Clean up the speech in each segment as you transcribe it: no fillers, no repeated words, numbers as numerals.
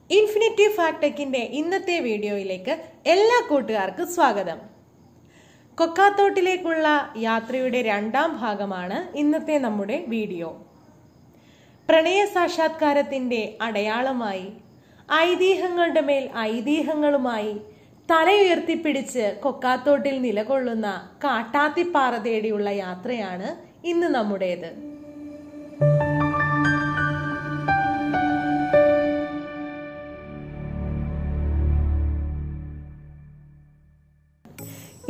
Infinity ഫാക്ടെക്കിന്റെ ഇന്നത്തെ വീഡിയോയിലേക്ക് എല്ലാ കൂട്ടുകാർക്കും സ്വാഗതം. കൊക്കാത്തോട്ടിലേക്കുള്ള യാത്രയുടെ രണ്ടാം ഭാഗമാണ് ഇന്നത്തെ നമ്മുടെ വീഡിയോ. പ്രണയ സാക്ഷാത്കാരത്തിന്റെ അടയാളമായി ഐതിഹ്യങ്ങളുടെ മേൽ ഐതിഹ്യങ്ങളുമായി തലയുയർത്തിപ്പിടിച്ച് കൊക്കാത്തോട്ടിൽ നിലകൊള്ളുന്ന കാട്ടാത്തിപ്പാറ തേടിയുള്ള യാത്രയാണ് ഇന്ന് നമ്മുടേത്.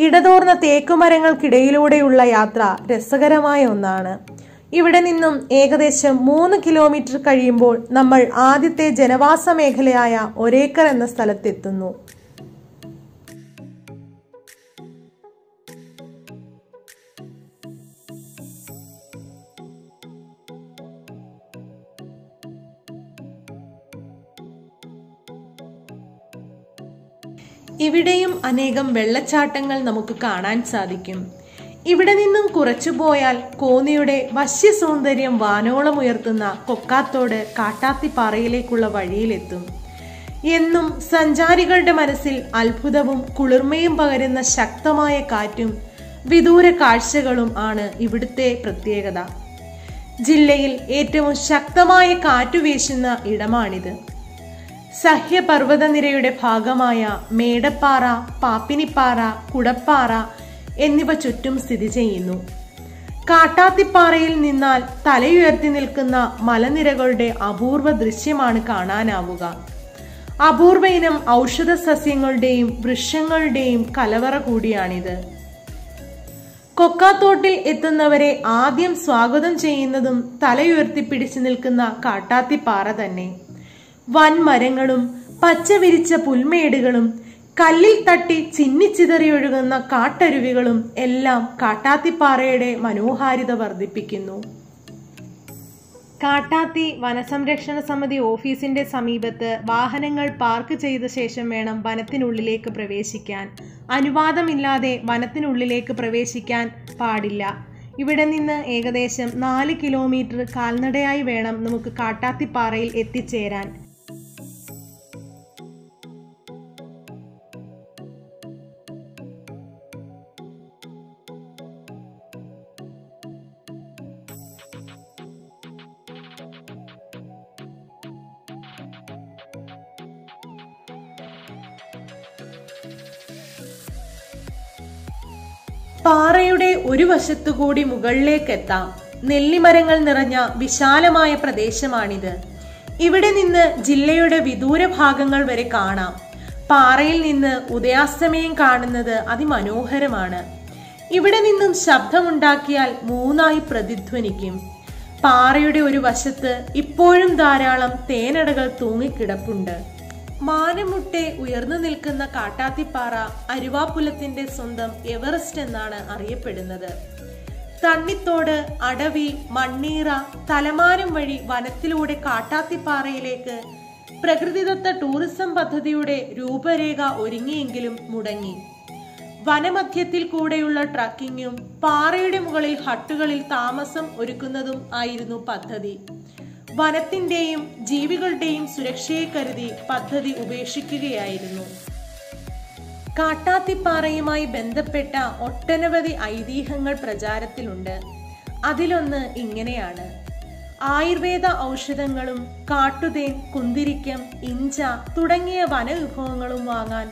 ഇടതോർന്ന തേക്കുമരങ്ങൾക്കിടയിലൂടെയുള്ള യാത്ര രസകരമായ ഒന്നാണ്. ഇവിടെ നിന്നും ഏകദേശം 3 കിലോമീറ്റർ കഴിയുമ്പോൾ നമ്മൾ ആദ്യത്തെ ജനവാസ മേഖലയായ ഒരേക്കർ എന്ന സ്ഥലത്തെത്തുന്നു. ഇവിടെയും അനേകം വെള്ളച്ചാട്ടങ്ങൾ നമുക്ക് കാണാൻ സാധിക്കും. ഇവിടെ നിന്നും കുറച്ചു പോയാൽ കോന്നിയുടെ വശ്യ സൗന്ദര്യം വാനോളം ഉയർത്തുന്ന കൊക്കാത്തോട് കാട്ടാത്തിപ്പാറയിലേക്കുള്ള വഴിയിലെത്തും. എന്നും സഞ്ചാരികളുടെ മനസ്സിൽ അത്ഭുതവും കുളിർമയും പകരുന്ന ശക്തമായ കാറ്റും വിദൂര കാഴ്ചകളും ആണ് ഇവിടുത്തെ പ്രത്യേകത. ജില്ലയിൽ ഏറ്റവും ശക്തമായ കാറ്റു വീശുന്ന ഇടമാണിത്. സഹ്യപർവ്വതനിരയുടെ ഭാഗമായ മേടപ്പാറ, പാപ്പിനിപ്പാറ, കുടപ്പാറ എന്നിവ ചുറ്റും സ്ഥിതി ചെയ്യുന്നു. കാട്ടാത്തിപ്പാറയിൽ നിന്നാൽ തലയുയർത്തി നിൽക്കുന്ന മലനിരകളുടെ അപൂർവ ദൃശ്യമാണ് കാണാനാവുക. അപൂർവ ഇനം ഔഷധ സസ്യങ്ങളുടെയും വൃക്ഷങ്ങളുടെയും കലവറ കൂടിയാണിത്. കൊക്കാത്തോട്ടിൽ എത്തുന്നവരെ ആദ്യം സ്വാഗതം ചെയ്യുന്നതും തലയുയർത്തിപ്പിടിച്ചു നിൽക്കുന്ന കാട്ടാത്തിപ്പാറ തന്നെ. വൻമരങ്ങളും പച്ചവിരിച്ച പുൽമേടുകളും കല്ലിൽ തട്ടി ചിന്നിച്ചിതറിയൊഴുകുന്ന കാട്ടരുവികളും എല്ലാം കാട്ടാത്തിപ്പാറയുടെ മനോഹാരിത വർദ്ധിപ്പിക്കുന്നു. കാട്ടാത്തി വനസംരക്ഷണ സമിതി ഓഫീസിന്റെ സമീപത്ത് വാഹനങ്ങൾ പാർക്ക് ചെയ്ത ശേഷം വേണം വനത്തിനുള്ളിലേക്ക് പ്രവേശിക്കാൻ. അനുവാദമില്ലാതെ വനത്തിനുള്ളിലേക്ക് പ്രവേശിക്കാൻ പാടില്ല. ഇവിടെ നിന്ന് ഏകദേശം 4 കിലോമീറ്റർ കാൽനടയായി വേണം നമുക്ക് കാട്ടാത്തിപ്പാറയിൽ എത്തിച്ചേരാൻ. പാറയുടെ ഒരു വശത്തുകൂടി മുകളിലേക്കെത്താം. നെല്ലിമരങ്ങൾ നിറഞ്ഞ വിശാലമായ പ്രദേശമാണിത്. ഇവിടെ നിന്ന് ജില്ലയുടെ വിദൂര ഭാഗങ്ങൾ വരെ കാണാം. പാറയിൽ നിന്ന് ഉദയാസ്തമയം കാണുന്നത് അതിമനോഹരമാണ്. ഇവിടെ നിന്നും ശബ്ദമുണ്ടാക്കിയാൽ 3 പ്രതിധ്വനിക്കും. പാറയുടെ ഒരു വശത്ത് ഇപ്പോഴും ധാരാളം തേനടകൾ തൂങ്ങിക്കിടപ്പുണ്ട്. മാനമുട്ടെ ഉയർന്നു നിൽക്കുന്ന കാട്ടാത്തിപ്പാറ അരുവാപ്പുലത്തിന്റെ സ്വന്തം എവറസ്റ്റ് എന്നാണ് അറിയപ്പെടുന്നത്. തണ്ണിത്തോട്, അടവി, മണ്ണീറ, തലമാനം വഴി വനത്തിലൂടെ കാട്ടാത്തിപ്പാറയിലേക്ക് പ്രകൃതിദത്ത ടൂറിസം പദ്ധതിയുടെ രൂപരേഖ ഒരുങ്ങിയെങ്കിലും മുടങ്ങി. വനമധ്യത്തിൽ കൂടെയുള്ള ട്രക്കിങ്ങും പാറയുടെ മുകളിൽ ഹട്ടുകളിൽ താമസം ഒരുക്കുന്നതും ആയിരുന്നു പദ്ധതി. വനത്തിന്റെയും ജീവികളുടെയും സുരക്ഷയെ കരുതി പദ്ധതി ഉപേക്ഷിക്കുകയായിരുന്നു. കാട്ടാത്തിപ്പാറയുമായി ബന്ധപ്പെട്ട ഒട്ടനവധി ഐതിഹ്യങ്ങൾ പ്രചാരത്തിലുണ്ട്. അതിലൊന്ന് ഇങ്ങനെയാണ്. ആയുർവേദ ഔഷധങ്ങളും കാട്ടുതേൻ, കുന്തിരിക്കം, ഇഞ്ച തുടങ്ങിയ വനവിഭവങ്ങളും വാങ്ങാൻ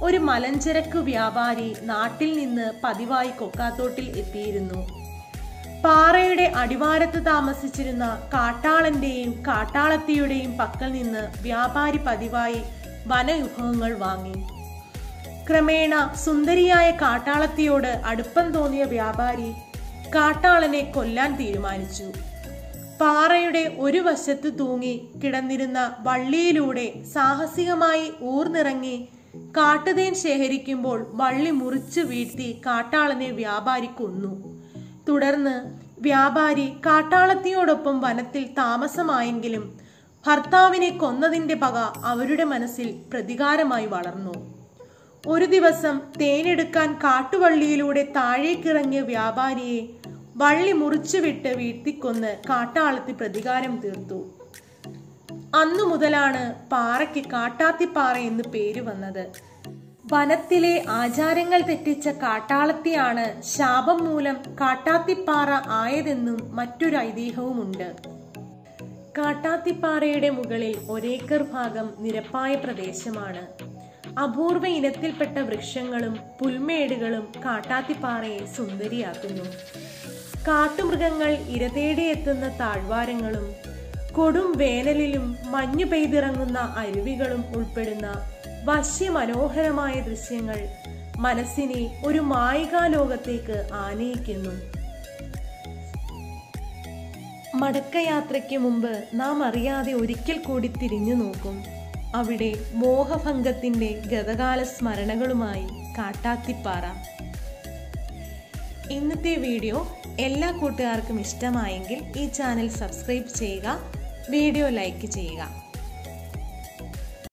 ഒരു മലഞ്ചരക്ക് വ്യാപാരി നാട്ടിൽ നിന്ന് പതിവായി കൊക്കാത്തോട്ടിൽ എത്തിയിരുന്നു. പാറയുടെ അടിവാരത്ത് താമസിച്ചിരുന്ന കാട്ടാളന്റെയും കാട്ടാളത്തിയുടെയും പക്കൽ നിന്ന് വ്യാപാരി പതിവായി വനവിഭവങ്ങൾ വാങ്ങി. ക്രമേണ സുന്ദരിയായ കാട്ടാളത്തിയോട് അടുപ്പം തോന്നിയ വ്യാപാരി കാട്ടാളനെ കൊല്ലാൻ തീരുമാനിച്ചു. പാറയുടെ ഒരു വശത്ത് തൂങ്ങി കിടന്നിരുന്ന വള്ളിയിലൂടെ സാഹസികമായി ഊർന്നിറങ്ങി കാട്ടുതേൻ ശേഖരിക്കുമ്പോൾ വള്ളി മുറിച്ചു വീഴ്ത്തി കാട്ടാളനെ വ്യാപാരി കൊന്നു. തുടർന്ന് വ്യാപാരി കാട്ടാളത്തിയോടൊപ്പം വനത്തിൽ താമസമായെങ്കിലും ഭർത്താവിനെ കൊന്നതിന്റെ പക അവരുടെ മനസ്സിൽ പ്രതികാരമായി വളർന്നു. ഒരു ദിവസം തേനെടുക്കാൻ കാട്ടുവള്ളിയിലൂടെ താഴേക്കിറങ്ങിയ വ്യാപാരിയെ വള്ളി മുറിച്ചുവിട്ട് വീഴ്ത്തിക്കൊന്ന് കാട്ടാളത്തി പ്രതികാരം തീർത്തു. അന്നു മുതലാണ് പാറയ്ക്ക് കാട്ടാത്തിപ്പാറ എന്ന് പേര് വന്നത്. വനത്തിലെ ആചാരങ്ങൾ തെറ്റിച്ച കാട്ടാളത്തിയാണ് ശാപം മൂലം കാട്ടാത്തിപ്പാറ ആയതെന്നും മറ്റൊരു ഐതിഹ്യവുമുണ്ട്. കാട്ടാത്തിപ്പാറയുടെ മുകളിൽ ഒരേക്കർ ഭാഗം നിരപ്പായ പ്രദേശമാണ്. അപൂർവ ഇനത്തിൽപ്പെട്ട വൃക്ഷങ്ങളും പുൽമേടുകളും കാട്ടാത്തിപ്പാറയെ സുന്ദരിയാക്കുന്നു. കാട്ടുമൃഗങ്ങൾ ഇരതേടി എത്തുന്ന താഴ്വാരങ്ങളും കൊടും വേനലിലും മഞ്ഞു പെയ്തിറങ്ങുന്ന അരുവികളും ഉൾപ്പെടുന്ന വശ്യമനോഹരമായ ദൃശ്യങ്ങൾ മനസ്സിനെ ഒരു മായികാലോകത്തേക്ക് ആനയിക്കുന്നു. മടക്കയാത്രയ്ക്ക് മുമ്പ് നാം അറിയാതെ ഒരിക്കൽ കൂടി തിരിഞ്ഞു നോക്കും. അവിടെ മോഹഭംഗത്തിന്റെ ഗതകാല സ്മരണകളുമായി കാട്ടാത്തിപ്പാറ. ഇന്നത്തെ വീഡിയോ എല്ലാ കൂട്ടുകാർക്കും ഇഷ്ടമായെങ്കിൽ ഈ ചാനൽ സബ്സ്ക്രൈബ് ചെയ്യുക, വീഡിയോ ലൈക്ക് ചെയ്യുക.